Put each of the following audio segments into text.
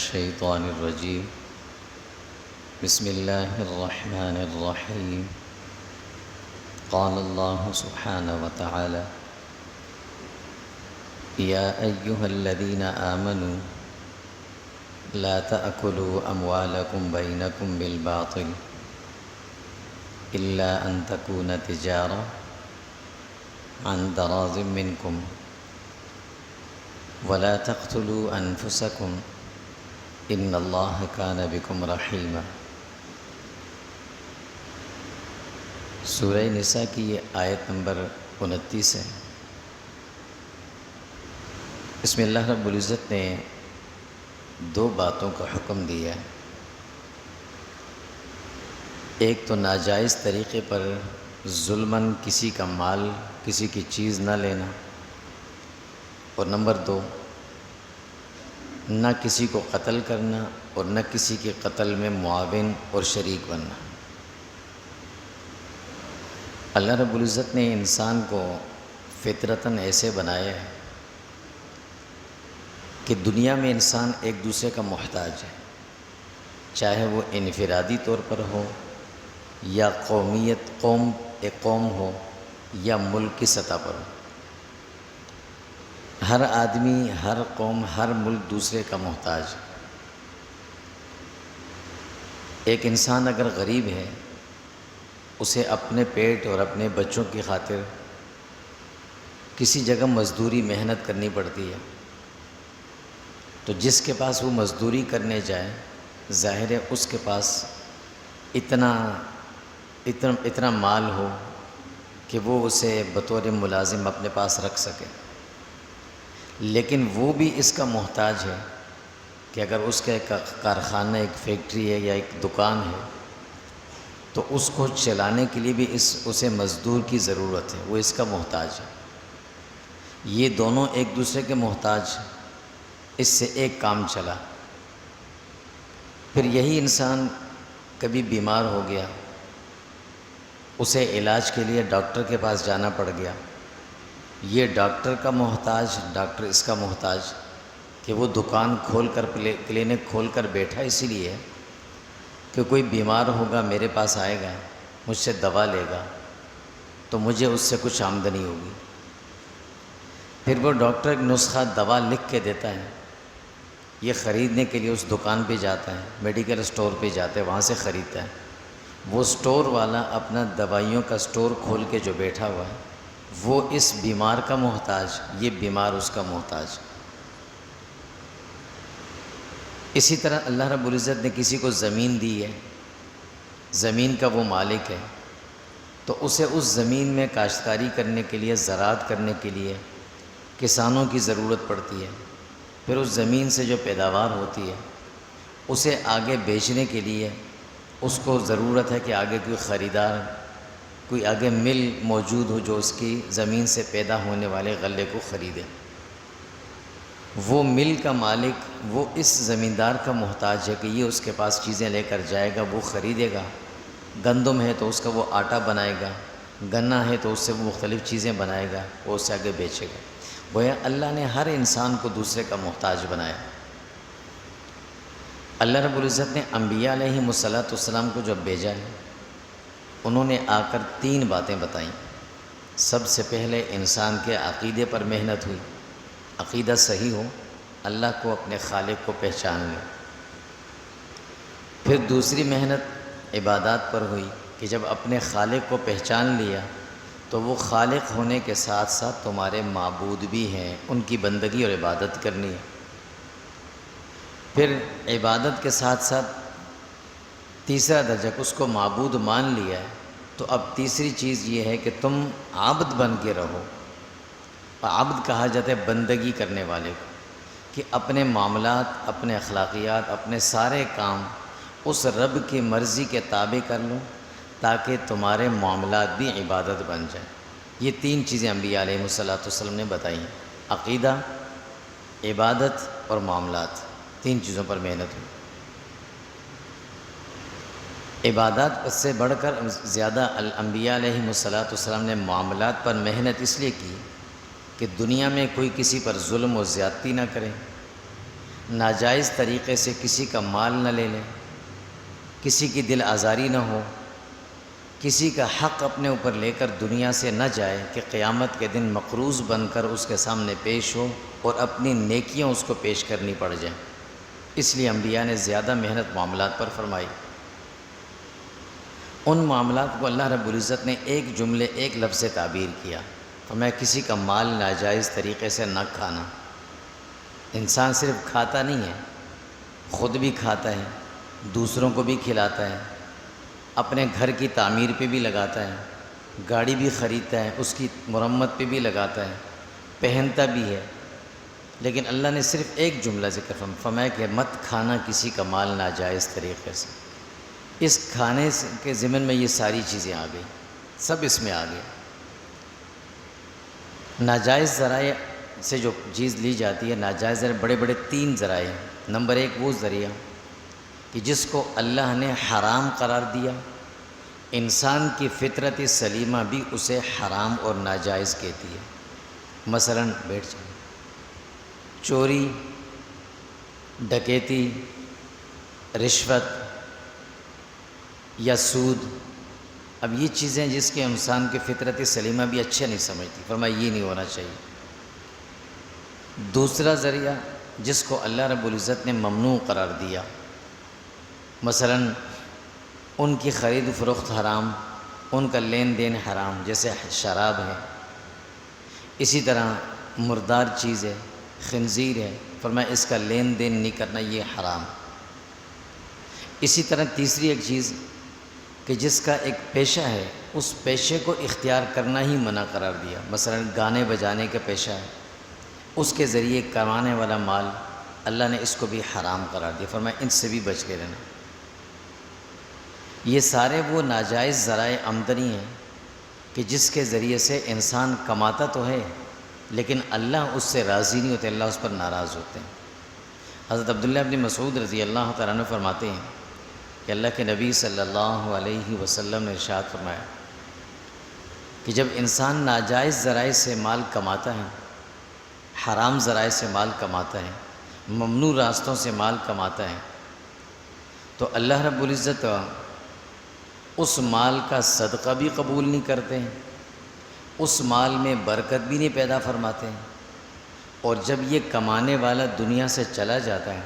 الشيطان الرجيم. بسم الله الرحمن الرحيم. قال الله سبحانه وتعالى: يا أيها الذين آمنوا لا تأكلوا أموالكم بينكم بالباطل إلا أن تكون تجارة عن تراض منكم ولا تقتلوا أنفسكم إن الله كان بكم رحيما. سورہ نساء کی یہ آیت نمبر 29 ہے. اس میں اللہ رب العزت نے دو باتوں کا حکم دیا ہے. ایک تو ناجائز طریقے پر ظلماً کسی کا مال، کسی کی چیز نہ لینا، اور نمبر 2 نہ کسی کو قتل کرنا اور نہ کسی کے قتل میں معاون اور شریک بننا. اللہ رب العزت نے انسان کو فطرتاً ایسے بنایا ہے کہ دنیا میں انسان ایک دوسرے کا محتاج ہے، چاہے وہ انفرادی طور پر ہو یا ایک قوم ہو یا ملک کی سطح پر ہو. ہر آدمی، ہر قوم، ہر ملک دوسرے کا محتاج ہے. ایک انسان اگر غریب ہے، اسے اپنے پیٹ اور اپنے بچوں کی خاطر کسی جگہ مزدوری محنت کرنی پڑتی ہے، تو جس کے پاس وہ مزدوری کرنے جائے، ظاہر ہے اس کے پاس اتنا مال ہو کہ وہ اسے بطور ملازم اپنے پاس رکھ سکے. لیکن وہ بھی اس کا محتاج ہے کہ اگر اس کا ایک کارخانہ، ایک فیکٹری ہے یا ایک دکان ہے، تو اس کو چلانے کے لیے بھی اسے مزدور کی ضرورت ہے، وہ اس کا محتاج ہے. یہ دونوں ایک دوسرے کے محتاج ہیں. اس سے ایک کام چلا. پھر یہی انسان کبھی بیمار ہو گیا، اسے علاج کے لیے ڈاکٹر کے پاس جانا پڑ گیا. یہ ڈاکٹر کا محتاج، ڈاکٹر اس کا محتاج کہ وہ دکان کھول کر، کلینک کھول کر بیٹھا اسی لیے کہ کوئی بیمار ہوگا میرے پاس آئے گا، مجھ سے دوا لے گا تو مجھے اس سے کچھ آمدنی ہوگی. پھر وہ ڈاکٹر ایک نسخہ دوا لکھ کے دیتا ہے، یہ خریدنے کے لیے اس دکان پہ جاتا ہے، میڈیکل اسٹور پہ جاتا ہے، وہاں سے خریدتا ہے. وہ اسٹور والا اپنا دوائیوں کا اسٹور کھول کے جو بیٹھا ہوا ہے، وہ اس بیمار کا محتاج، یہ بیمار اس کا محتاج. اسی طرح اللہ رب العزت نے کسی کو زمین دی ہے، زمین کا وہ مالک ہے، تو اسے اس زمین میں کاشتکاری کرنے کے لیے، زراعت کرنے کے لیے کسانوں کی ضرورت پڑتی ہے. پھر اس زمین سے جو پیداوار ہوتی ہے اسے آگے بیچنے کے لیے اس کو ضرورت ہے کہ آگے کوئی خریدار، کوئی آگے مل موجود ہو جو اس کی زمین سے پیدا ہونے والے غلے کو خریدے. وہ مل کا مالک، وہ اس زمیندار کا محتاج ہے کہ یہ اس کے پاس چیزیں لے کر جائے گا، وہ خریدے گا. گندم ہے تو اس کا وہ آٹا بنائے گا، گنا ہے تو اس سے وہ مختلف چیزیں بنائے گا، وہ اسے آگے بیچے گا. گویا اللہ نے ہر انسان کو دوسرے کا محتاج بنایا. اللہ رب العزت نے انبیاء علیہم السلام کو جب بھیجا ہے، انہوں نے آ کر 3 باتیں بتائیں. سب سے پہلے انسان کے عقیدے پر محنت ہوئی، عقیدہ صحیح ہو، اللہ کو، اپنے خالق کو پہچان لے. پھر دوسری محنت عبادات پر ہوئی کہ جب اپنے خالق کو پہچان لیا تو وہ خالق ہونے کے ساتھ ساتھ تمہارے معبود بھی ہیں، ان کی بندگی اور عبادت کرنی ہے. پھر عبادت کے ساتھ ساتھ تیسرا درجہ کہ اس کو معبود مان لیا ہے، تو اب تیسری چیز یہ ہے کہ تم عابد بن کے رہو. عابد کہا جاتا ہے بندگی کرنے والے کو، کہ اپنے معاملات، اپنے اخلاقیات، اپنے سارے کام اس رب کی مرضی کے تابع کر لو تاکہ تمہارے معاملات بھی عبادت بن جائیں. یہ 3 چیزیں انبیاء علیہ السلام نے بتائی ہیں: عقیدہ، عبادت اور معاملات. 3 چیزوں پر محنت ہوئی. عبادات سے بڑھ کر زیادہ انبیاء علیہ السلام نے معاملات پر محنت اس لیے کی کہ دنیا میں کوئی کسی پر ظلم و زیادتی نہ کرے، ناجائز طریقے سے کسی کا مال نہ لے لیں، کسی کی دل آزاری نہ ہو، کسی کا حق اپنے اوپر لے کر دنیا سے نہ جائے کہ قیامت کے دن مقروض بن کر اس کے سامنے پیش ہو اور اپنی نیکیاں اس کو پیش کرنی پڑ جائیں۔ اس لیے انبیاء نے زیادہ محنت معاملات پر فرمائی۔ ان معاملات کو اللہ رب العزت نے ایک جملے ایک لفظ سے تعبیر کیا، فرمایا کسی کا مال ناجائز طریقے سے نہ کھانا۔ انسان صرف کھاتا نہیں ہے، خود بھی کھاتا ہے، دوسروں کو بھی کھلاتا ہے، اپنے گھر کی تعمیر پہ بھی لگاتا ہے، گاڑی بھی خریدتا ہے، اس کی مرمت پہ بھی لگاتا ہے، پہنتا بھی ہے، لیکن اللہ نے صرف ایک جملہ ذکر فرمایا کہ مت کھانا کسی کا مال ناجائز طریقے سے۔ اس کھانے کے ضمن میں یہ ساری چیزیں آ گئی، سب اس میں آ گئی۔ ناجائز ذرائع سے جو چیز لی جاتی ہے، ناجائز ذرائع بڑے بڑے 3 ذرائع ہیں۔ نمبر 1 وہ ذریعہ کہ جس کو اللہ نے حرام قرار دیا، انسان کی فطرت سلیمہ بھی اسے حرام اور ناجائز کہتی ہے۔ مثلا بیٹھ جائیں، چوری، ڈکیتی، رشوت یا سود، اب یہ چیزیں جس کے انسان کی فطرت سلیمہ بھی اچھا نہیں سمجھتی، فرمایا یہ نہیں ہونا چاہیے۔ دوسرا ذریعہ جس کو اللہ رب العزت نے ممنوع قرار دیا، مثلا ان کی خرید و فروخت حرام، ان کا لین دین حرام، جیسے شراب ہے، اسی طرح مردار چیز ہے، خنزیر ہے، فرمایا اس کا لین دین نہیں کرنا، یہ حرام۔ اسی طرح تیسری ایک چیز کہ جس کا ایک پیشہ ہے، اس پیشے کو اختیار کرنا ہی منع قرار دیا، مثلا گانے بجانے کا پیشہ ہے، اس کے ذریعے کمانے والا مال، اللہ نے اس کو بھی حرام قرار دیا، فرمایا ان سے بھی بچ کے رہنا۔ یہ سارے وہ ناجائز ذرائع آمدنی ہیں کہ جس کے ذریعے سے انسان کماتا تو ہے لیکن اللہ اس سے راضی نہیں ہوتے، اللہ اس پر ناراض ہوتے ہیں۔ حضرت عبداللہ بن مسعود رضی اللہ تعالیٰ عنہ فرماتے ہیں کہ اللہ کے نبی صلی اللہ علیہ وسلم نے ارشاد فرمایا کہ جب انسان ناجائز ذرائع سے مال کماتا ہے، حرام ذرائع سے مال کماتا ہے، ممنوع راستوں سے مال کماتا ہے، تو اللہ رب العزت اس مال کا صدقہ بھی قبول نہیں کرتے ہیں، اس مال میں برکت بھی نہیں پیدا فرماتے ہیں، اور جب یہ کمانے والا دنیا سے چلا جاتا ہے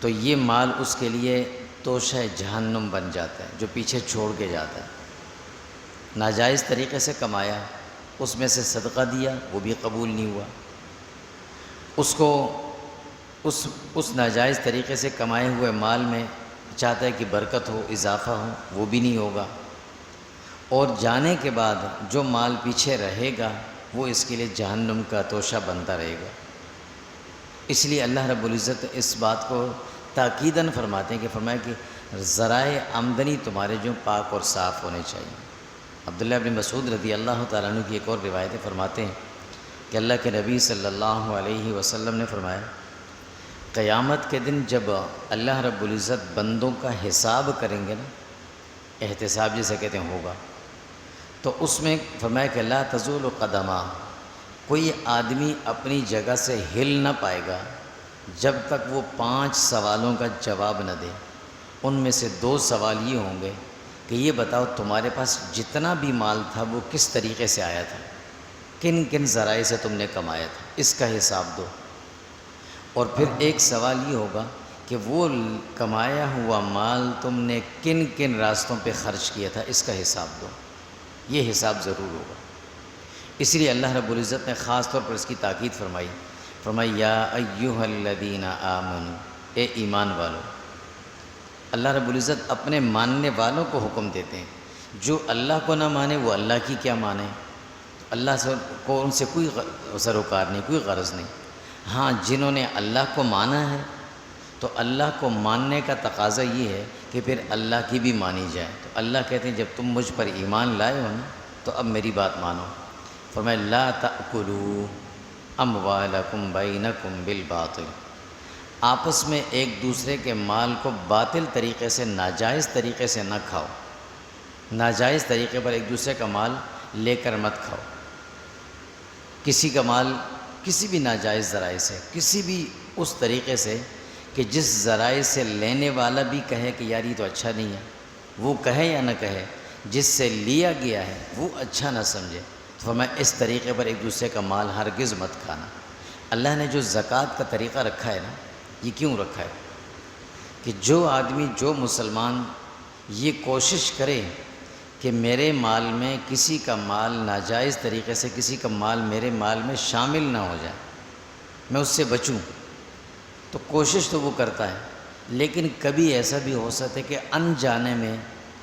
تو یہ مال اس کے لیے توشہ جہنم بن جاتا ہے، جو پیچھے چھوڑ کے جاتا ہے۔ ناجائز طریقے سے کمایا، اس میں سے صدقہ دیا، وہ بھی قبول نہیں ہوا، اس کو اس ناجائز طریقے سے کمائے ہوئے مال میں چاہتا ہے کہ برکت ہو، اضافہ ہو، وہ بھی نہیں ہوگا، اور جانے کے بعد جو مال پیچھے رہے گا وہ اس کے لیے جہنم کا توشہ بنتا رہے گا۔ اس لیے اللہ رب العزت اس بات کو تاکیداً فرماتے ہیں کہ فرمایا کہ ذرائع آمدنی تمہارے جو پاک اور صاف ہونے چاہیے۔ عبداللہ بن مسعود رضی اللہ تعالیٰ عنہ کی ایک اور روایت فرماتے ہیں کہ اللہ کے نبی صلی اللہ علیہ وسلم نے فرمایا قیامت کے دن جب اللہ رب العزت بندوں کا حساب کریں گے نا، احتساب جسے کہتے ہیں ہوگا، تو اس میں فرمایا کہ لا تزول قدمہ، کوئی آدمی اپنی جگہ سے ہل نہ پائے گا جب تک وہ 5 سوالوں کا جواب نہ دے۔ ان میں سے 2 سوال یہ ہوں گے کہ یہ بتاؤ تمہارے پاس جتنا بھی مال تھا وہ کس طریقے سے آیا تھا، کن کن ذرائع سے تم نے کمایا تھا، اس کا حساب دو۔ اور پھر ایک سوال یہ ہوگا کہ وہ کمایا ہوا مال تم نے کن کن راستوں پہ خرچ کیا تھا، اس کا حساب دو۔ یہ حساب ضرور ہوگا۔ اس لیے اللہ رب العزت نے خاص طور پر اس کی تاکید فرمائی یا ایھا الذین آمنوا، اے ایمان والو۔ اللہ رب العزت اپنے ماننے والوں کو حکم دیتے ہیں، جو اللہ کو نہ مانے وہ اللہ کی کیا مانے، اللہ سے کو ان سے کوئی سروکار نہیں، کوئی غرض نہیں۔ ہاں جنہوں نے اللہ کو مانا ہے تو اللہ کو ماننے کا تقاضا یہ ہے کہ پھر اللہ کی بھی مانی جائے۔ تو اللہ کہتے ہیں جب تم مجھ پر ایمان لائے ہو نا تو اب میری بات مانو۔ فرمایا لا تأکلوا اموالکم بینکم بالباطل، آپس میں ایک دوسرے کے مال کو باطل طریقے سے، ناجائز طریقے سے نہ کھاؤ۔ ناجائز طریقے پر ایک دوسرے کا مال لے کر مت کھاؤ۔ کسی کا مال کسی بھی ناجائز ذرائع سے، کسی بھی اس طریقے سے کہ جس ذرائع سے لینے والا بھی کہے کہ یار یہ تو اچھا نہیں ہے، وہ کہے یا نہ کہے، جس سے لیا گیا ہے وہ اچھا نہ سمجھے، تو فرمایا اس طریقے پر ایک دوسرے کا مال ہرگز مت کھانا۔ اللہ نے جو زکوٰۃ کا طریقہ رکھا ہے نا، یہ کیوں رکھا ہے کہ جو آدمی، جو مسلمان یہ کوشش کرے کہ میرے مال میں کسی کا مال ناجائز طریقے سے، کسی کا مال میرے مال میں شامل نہ ہو جائے، میں اس سے بچوں، تو کوشش تو وہ کرتا ہے، لیکن کبھی ایسا بھی ہو سکتا ہے کہ انجانے میں،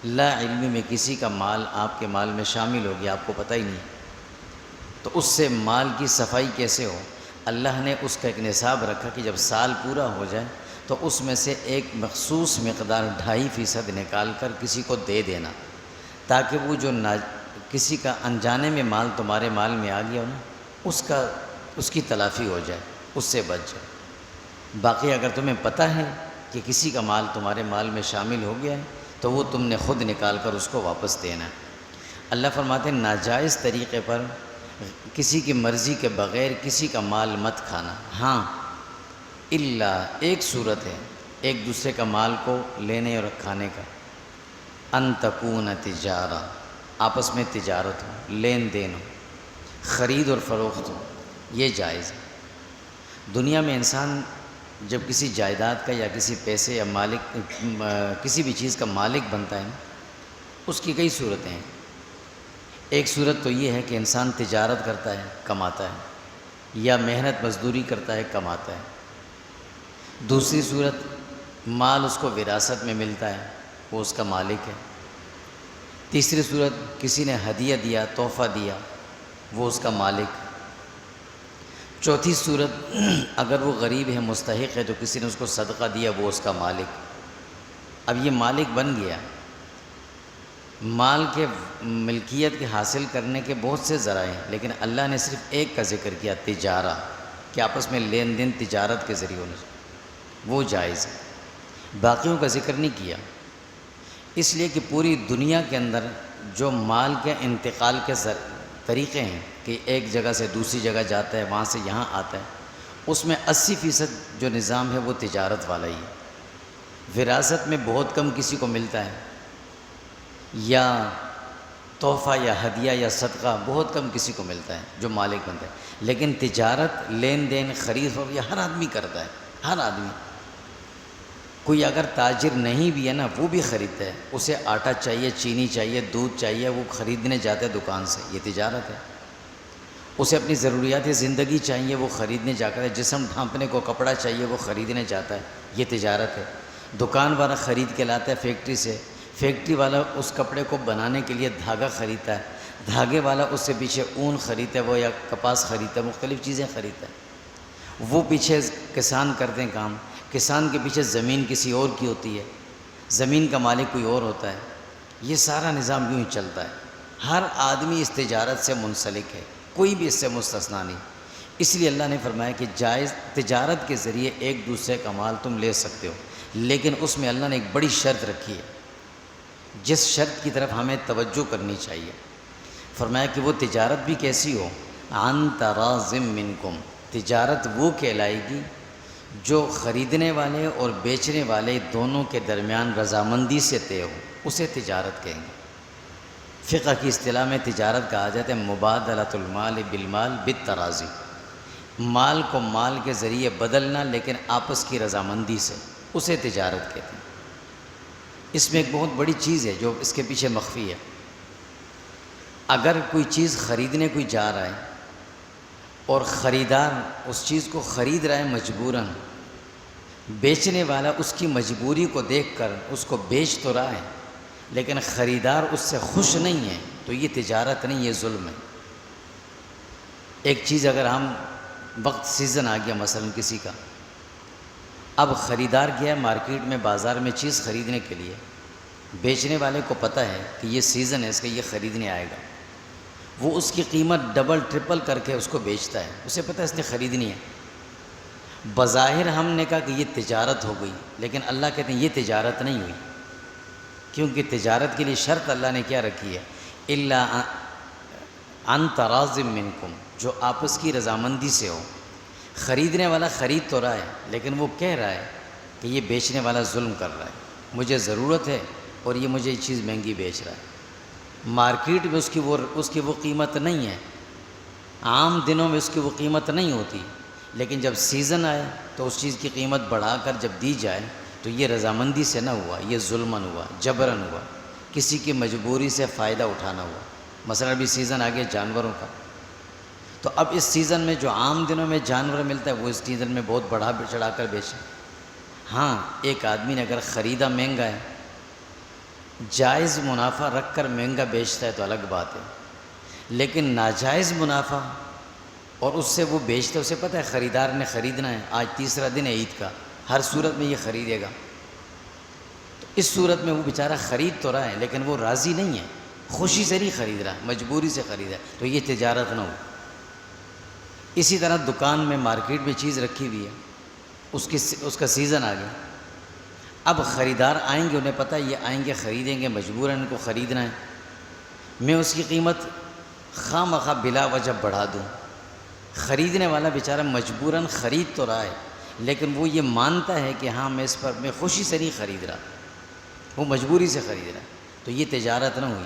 لا علمی میں کسی کا مال آپ کے مال میں شامل ہو گیا، آپ کو پتہ ہی نہیں، تو اس سے مال کی صفائی کیسے ہو؟ اللہ نے اس کا ایک نصاب رکھا کہ جب سال پورا ہو جائے تو اس میں سے ایک مخصوص مقدار 2.5% نکال کر کسی کو دے دینا، تاکہ وہ جو کسی کا انجانے میں مال تمہارے مال میں آ گیا ہو نا، اس کی تلافی ہو جائے، اس سے بچ جائے۔ باقی اگر تمہیں پتہ ہے کہ کسی کا مال تمہارے مال میں شامل ہو گیا ہے تو وہ تم نے خود نکال کر اس کو واپس دینا ہے۔ اللہ فرماتے ہیں ناجائز طریقے پر کسی کی مرضی کے بغیر کسی کا مال مت کھانا، ہاں الا ایک صورت ہے ایک دوسرے کا مال کو لینے اور کھانے کا، ان تکون تجارہ، آپس میں تجارت ہو، لین دین ہو، خرید اور فروخت ہو، یہ جائز ہے۔ دنیا میں انسان جب کسی جائیداد کا یا کسی پیسے یا مالک کسی بھی چیز کا مالک بنتا ہے، اس کی کئی صورتیں ہیں۔ ایک صورت تو یہ ہے کہ انسان تجارت کرتا ہے، کماتا ہے، یا محنت مزدوری کرتا ہے، کماتا ہے۔ دوسری صورت مال اس کو وراثت میں ملتا ہے، وہ اس کا مالک ہے۔ تیسری صورت کسی نے ہدیہ دیا، تحفہ دیا، وہ اس کا مالک ہے۔ چوتھی صورت اگر وہ غریب ہے، مستحق ہے، تو کسی نے اس کو صدقہ دیا، وہ اس کا مالک۔ اب یہ مالک بن گیا۔ مال کے ملکیت کے حاصل کرنے کے بہت سے ذرائع ہیں، لیکن اللہ نے صرف ایک کا ذکر کیا، تجارہ، کہ آپس میں لین دین تجارت کے ذریعے ہونا چاہیے، وہ جائز ہے۔ باقیوں کا ذکر نہیں کیا، اس لیے کہ پوری دنیا کے اندر جو مال کے انتقال کے طریقے ہیں کہ ایک جگہ سے دوسری جگہ جاتا ہے، وہاں سے یہاں آتا ہے، اس میں 80% جو نظام ہے وہ تجارت والا ہی ہے۔ وراثت میں بہت کم کسی کو ملتا ہے، یا تحفہ یا ہدیہ یا صدقہ بہت کم کسی کو ملتا ہے جو مالک بنتا ہے، لیکن تجارت، لین دین، خرید فروخت یہ ہر آدمی کرتا ہے، ہر آدمی۔ کوئی اگر تاجر نہیں بھی ہے نا، وہ بھی خریدتا ہے، اسے آٹا چاہیے، چینی چاہیے، دودھ چاہیے، وہ خریدنے جاتا ہے دکان سے، یہ تجارت ہے۔ اسے اپنی ضروریات زندگی چاہیے، وہ خریدنے جاتا ہے، جسم ڈھانپنے کو کپڑا چاہیے، وہ خریدنے جاتا ہے، یہ تجارت ہے۔ دکان والا خرید کے لاتا ہے فیکٹری سے، فیکٹری والا اس کپڑے کو بنانے کے لیے دھاگا خریدتا ہے، دھاگے والا اس سے پیچھے اون خریدتا ہے، وہ یا کپاس خریدتا ہے، مختلف چیزیں خریدتا ہے۔ وہ پیچھے کسان کرتے ہیں کام، کسان کے پیچھے زمین کسی اور کی ہوتی ہے، زمین کا مالک کوئی اور ہوتا ہے۔ یہ سارا نظام یوں ہی چلتا ہے، ہر آدمی اس تجارت سے منسلک ہے، کوئی بھی اس سے مستثنیٰ نہیں۔ اس لیے اللہ نے فرمایا کہ جائز تجارت کے ذریعے ایک دوسرے کا مال تم لے سکتے ہو، لیکن اس میں اللہ نے ایک بڑی شرط رکھی ہے، جس شرط کی طرف ہمیں توجہ کرنی چاہیے۔ فرمایا کہ وہ تجارت بھی کیسی ہو، عن تراض منکم، تجارت وہ کہلائے گی جو خریدنے والے اور بیچنے والے دونوں کے درمیان رضامندی سے طے ہو، اسے تجارت کہیں گے۔ فقہ کی اصطلاح میں تجارت کہا جاتا ہے مبادلۃ المال بالمال بالتراضی، مال کو مال کے ذریعے بدلنا لیکن آپس کی رضامندی سے، اسے تجارت کہتے ہیں۔ اس میں ایک بہت بڑی چیز ہے جو اس کے پیچھے مخفی ہے۔ اگر کوئی چیز خریدنے کوئی جا رہا ہے اور خریدار اس چیز کو خرید رہا ہے مجبوراً، بیچنے والا اس کی مجبوری کو دیکھ کر اس کو بیچ تو رہا ہے لیکن خریدار اس سے خوش نہیں ہے، تو یہ تجارت نہیں، یہ ظلم ہے۔ ایک چیز اگر ہم وقت سیزن آ گیا مثلا کسی کا، اب خریدار گیا مارکیٹ میں، بازار میں چیز خریدنے کے لیے، بیچنے والے کو پتہ ہے کہ یہ سیزن ہے اس کا، یہ خریدنے آئے گا، وہ اس کی قیمت ڈبل ٹرپل کر کے اس کو بیچتا ہے، اسے پتہ ہے اس نے خریدنی ہے۔ بظاہر ہم نے کہا کہ یہ تجارت ہو گئی، لیکن اللہ کہتے ہیں یہ تجارت نہیں ہوئی، کیونکہ تجارت کے لیے شرط اللہ نے کیا رکھی ہے، الا عن تراض منکم، جو آپس کی رضامندی سے ہو۔ خریدنے والا خرید تو رہا ہے لیکن وہ کہہ رہا ہے کہ یہ بیچنے والا ظلم کر رہا ہے، مجھے ضرورت ہے اور یہ مجھے یہ چیز مہنگی بیچ رہا ہے۔ مارکیٹ میں اس کی وہ قیمت نہیں ہے، عام دنوں میں اس کی وہ قیمت نہیں ہوتی، لیکن جب سیزن آئے تو اس چیز کی قیمت بڑھا کر جب دی جائے تو یہ رضامندی سے نہ ہوا، یہ ظلمن ہوا، جبرن ہوا، کسی کی مجبوری سے فائدہ اٹھانا ہوا۔ مثلا ابھی سیزن آ گیا جانوروں کا، تو اب اس سیزن میں جو عام دنوں میں جانور ملتا ہے وہ اس سیزن میں بہت بڑھا چڑھا کر بیچے۔ ہاں ایک آدمی نے اگر خریدا مہنگا ہے، جائز منافع رکھ کر مہنگا بیچتا ہے تو الگ بات ہے، لیکن ناجائز منافع اور اس سے وہ بیچتا ہے، اسے پتہ ہے خریدار نے خریدنا ہے، آج تیسرا دن ہے عید کا، ہر صورت میں یہ خریدے گا، تو اس صورت میں وہ بیچارہ خرید تو رہا ہے لیکن وہ راضی نہیں ہے، خوشی سے نہیں خرید رہا، مجبوری سے خرید رہا ہے، تو یہ تجارت نہ ہو۔ اسی طرح دکان میں مارکیٹ میں چیز رکھی ہوئی ہے، اس کا سیزن آ گیا، اب خریدار آئیں گے، انہیں پتہ ہے یہ آئیں گے خریدیں گے، مجبوراً ان کو خریدنا ہے، میں اس کی قیمت خواہ مخواہ بلا وجہ بڑھا دوں، خریدنے والا بیچارہ مجبوراً خرید تو رہا ہے لیکن وہ یہ مانتا ہے کہ ہاں میں خوشی سے نہیں خرید رہا، وہ مجبوری سے خرید رہا ہے، تو یہ تجارت نہ ہوئی،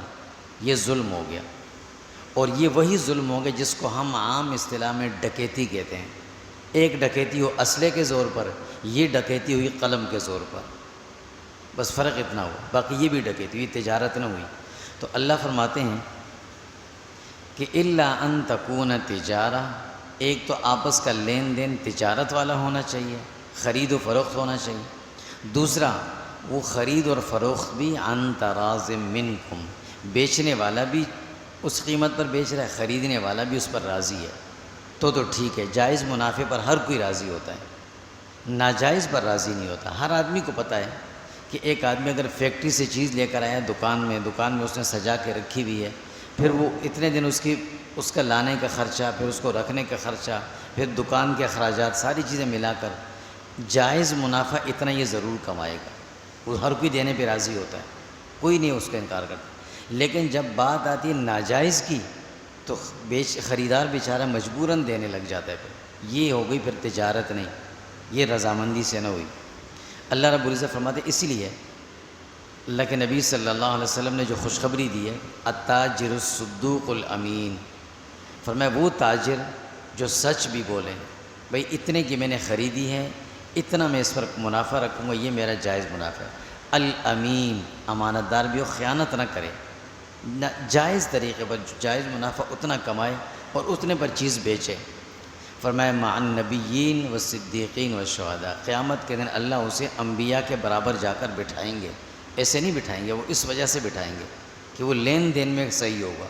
یہ ظلم ہو گیا، اور یہ وہی ظلم ہو گیا جس کو ہم عام اصطلاح میں ڈکیتی کہتے ہیں۔ ایک ڈکیتی ہو اسلحے کے زور پر، یہ ڈکیتی ہوئی قلم کے زور پر، بس فرق اتنا ہوا، باقی یہ بھی ڈکیتی ہوئی، تجارت نہ ہوئی۔ تو اللہ فرماتے ہیں کہ الا ان تکون تجارہ، ایک تو آپس کا لین دین تجارت والا ہونا چاہیے، خرید و فروخت ہونا چاہیے، دوسرا وہ خرید اور فروخت بھی عن تراض منکم، بیچنے والا بھی اس قیمت پر بیچ رہا ہے، خریدنے والا بھی اس پر راضی ہے، تو ٹھیک ہے، جائز منافع پر ہر کوئی راضی ہوتا ہے، ناجائز پر راضی نہیں ہوتا۔ ہر آدمی کو پتہ ہے کہ ایک آدمی اگر فیکٹری سے چیز لے کر آیا دکان میں اس نے سجا کے رکھی ہوئی ہے، پھر وہ اتنے دن اس کا لانے کا خرچہ، پھر اس کو رکھنے کا خرچہ، پھر دکان کے اخراجات، ساری چیزیں ملا کر جائز منافع اتنا یہ ضرور کمائے گا، وہ ہر کوئی دینے پہ راضی ہوتا ہے، کوئی نہیں اس کا انکار کرتا، لیکن جب بات آتی ہے ناجائز کی تو خریدار بیچارہ مجبوراً دینے لگ جاتا ہے، پھر یہ ہو گئی پھر تجارت نہیں، یہ رضامندی سے نہ ہوئی۔ اللہ رب العزت فرماتے اسی لیے اللہ کے نبی صلی اللہ علیہ وسلم نے جو خوشخبری دی ہے، التاجر الصدوق الامین، فرمایا وہ تاجر جو سچ بھی بولے، بھئی اتنے کی میں نے خریدی ہے، اتنا میں اس پر منافع رکھوں گا، یہ میرا جائز منافع ہے، الامین، امانت دار بھی ہو، خیانت نہ کرے، جائز طریقے پر جائز منافع اتنا کمائے اور اتنے پر چیز بیچے۔ فرمایا مع النبیین والصدیقین والشہداء، قیامت کے دن اللہ اسے انبیاء کے برابر جا کر بٹھائیں گے، ایسے نہیں بٹھائیں گے، وہ اس وجہ سے بٹھائیں گے کہ وہ لین دین میں صحیح ہوگا۔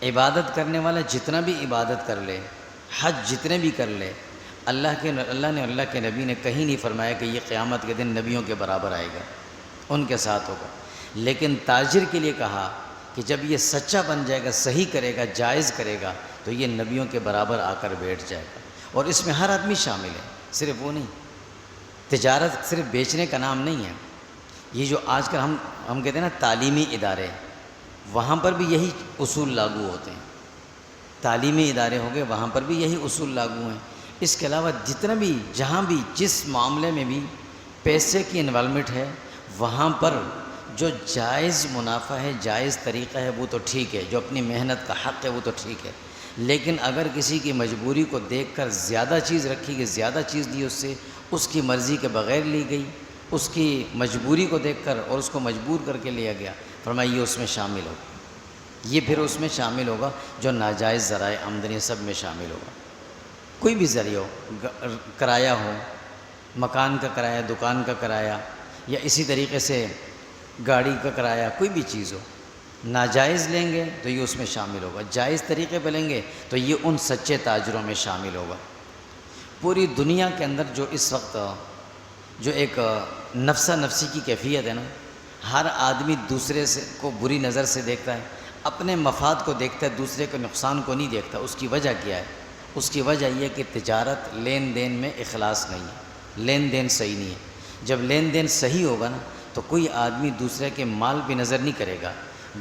عبادت کرنے والا جتنا بھی عبادت کر لے، حج جتنے بھی کر لے، اللہ نے اللہ کے نبی نے کہیں نہیں فرمایا کہ یہ قیامت کے دن نبیوں کے برابر آئے گا، ان کے ساتھ ہوگا، لیکن تاجر کے لیے کہا کہ جب یہ سچا بن جائے گا، صحیح کرے گا، جائز کرے گا، تو یہ نبیوں کے برابر آ کر بیٹھ جائے گا، اور اس میں ہر آدمی شامل ہے، صرف وہ نہیں۔ تجارت صرف بیچنے کا نام نہیں ہے، یہ جو آج کل ہم کہتے ہیں نا تعلیمی ادارے، وہاں پر بھی یہی اصول لاگو ہوتے ہیں، تعلیمی ادارے ہو گئے وہاں پر بھی یہی اصول لاگو ہیں۔ اس کے علاوہ جتنا بھی جہاں بھی جس معاملے میں بھی پیسے کی انوالومنٹ ہے، وہاں پر جو جائز منافع ہے، جائز طریقہ ہے، وہ تو ٹھیک ہے، جو اپنی محنت کا حق ہے وہ تو ٹھیک ہے، لیکن اگر کسی کی مجبوری کو دیکھ کر زیادہ چیز رکھی گئی، زیادہ چیز دی اس کی مرضی کے بغیر لی گئی، اس کی مجبوری کو دیکھ کر اور اس کو مجبور کر کے لیا گیا، فرمایا یہ اس میں شامل ہوگا، یہ پھر اس میں شامل ہوگا جو ناجائز ذرائع آمدنی سب میں شامل ہوگا۔ کوئی بھی ذریعہ ہو، کرایہ ہو، مکان کا کرایہ، دکان کا کرایہ، یا اسی طریقے سے گاڑی کا کرایہ، کوئی بھی چیز ہو، ناجائز لیں گے تو یہ اس میں شامل ہوگا، جائز طریقے پہ لیں گے تو یہ ان سچے تاجروں میں شامل ہوگا۔ پوری دنیا کے اندر جو اس وقت جو ایک نفسہ نفسی کی کیفیت ہے نا، ہر آدمی دوسرے سے کو بری نظر سے دیکھتا ہے، اپنے مفاد کو دیکھتا ہے، دوسرے کے نقصان کو نہیں دیکھتا۔ اس کی وجہ کیا ہے؟ اس کی وجہ یہ کہ تجارت لین دین میں اخلاص نہیں ہے، لین دین صحیح نہیں ہے۔ جب لین دین صحیح ہوگا نا تو کوئی آدمی دوسرے کے مال پہ نظر نہیں کرے گا،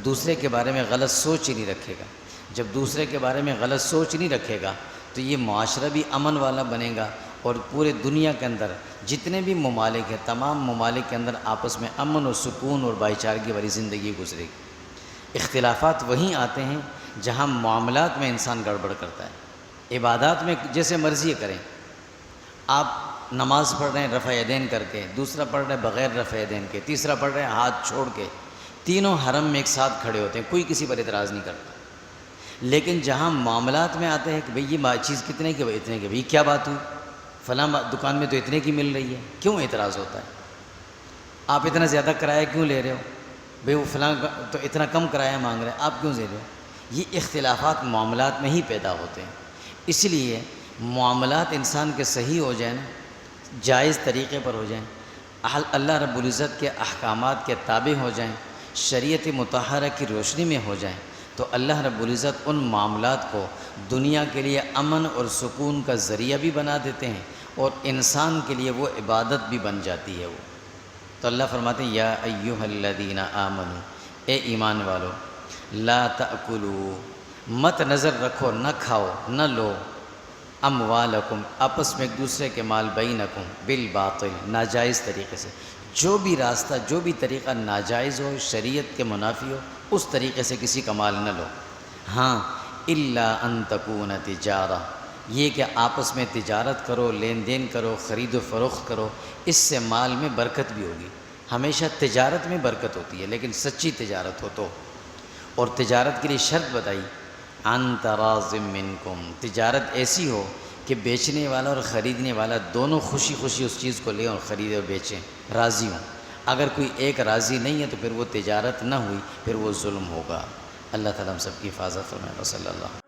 دوسرے کے بارے میں غلط سوچ ہی نہیں رکھے گا۔ جب دوسرے کے بارے میں غلط سوچ نہیں رکھے گا تو یہ معاشرہ بھی امن والا بنے گا، اور پورے دنیا کے اندر جتنے بھی ممالک ہیں تمام ممالک کے اندر آپس میں امن و سکون اور بھائی چارگی والی زندگی گزرے گی۔ اختلافات وہیں آتے ہیں جہاں معاملات میں انسان گڑبڑ کرتا ہے۔ عبادات میں جیسے مرضی کریں، آپ نماز پڑھ رہے ہیں رفع یدین کر کے، دوسرا پڑھ رہے ہیں بغیر رفع یدین کے، تیسرا پڑھ رہے ہیں ہاتھ چھوڑ کے، تینوں حرم میں ایک ساتھ کھڑے ہوتے ہیں، کوئی کسی پر اعتراض نہیں کرتا۔ لیکن جہاں معاملات میں آتے ہیں کہ بھئی یہ چیز کتنے کی، اتنے کی، بھئی کیا بات ہوئی، فلاں دکان میں تو اتنے کی مل رہی ہے، کیوں اعتراض ہوتا ہے؟ آپ اتنا زیادہ کرایہ کیوں لے رہے ہو، بھئی وہ فلاں تو اتنا کم کرایہ مانگ رہے ہیں، آپ کیوں دے رہے ہو؟ یہ اختلافات معاملات میں ہی پیدا ہوتے ہیں۔ اس لیے معاملات انسان کے صحیح ہو جائیں نا، جائز طریقے پر ہو جائیں، اللہ رب العزت کے احکامات کے تابع ہو جائیں، شریعت مطہرہ کی روشنی میں ہو جائیں، تو اللہ رب العزت ان معاملات کو دنیا کے لیے امن اور سکون کا ذریعہ بھی بنا دیتے ہیں، اور انسان کے لیے وہ عبادت بھی بن جاتی ہے وہ۔ تو اللہ فرماتے ہیں یا ایھا الذین آمنوا، اے ایمان والو، لا تأکلوا، مت نظر رکھو، نہ کھاؤ نہ لو، اموالکم، آپس میں ایک دوسرے کے مال، بینکم بالباطل، ناجائز طریقے سے، جو بھی راستہ جو بھی طریقہ ناجائز ہو، شریعت کے منافی ہو، اس طریقے سے کسی کا مال نہ لو۔ ہاں الا ان تکون تجارہ، یہ کہ آپس میں تجارت کرو، لین دین کرو، خرید و فروخت کرو، اس سے مال میں برکت بھی ہوگی۔ ہمیشہ تجارت میں برکت ہوتی ہے، لیکن سچی تجارت ہو تو۔ اور تجارت کے لیے شرط بتائی، عن تراض منکم، تجارت ایسی ہو کہ بیچنے والا اور خریدنے والا دونوں خوشی خوشی اس چیز کو لیں اور خریدیں اور بیچیں، راضی ہوں۔ اگر کوئی ایک راضی نہیں ہے تو پھر وہ تجارت نہ ہوئی، پھر وہ ظلم ہوگا۔ اللہ تعالیٰ ہم سب کی حفاظت فرمائے۔ صلی اللہ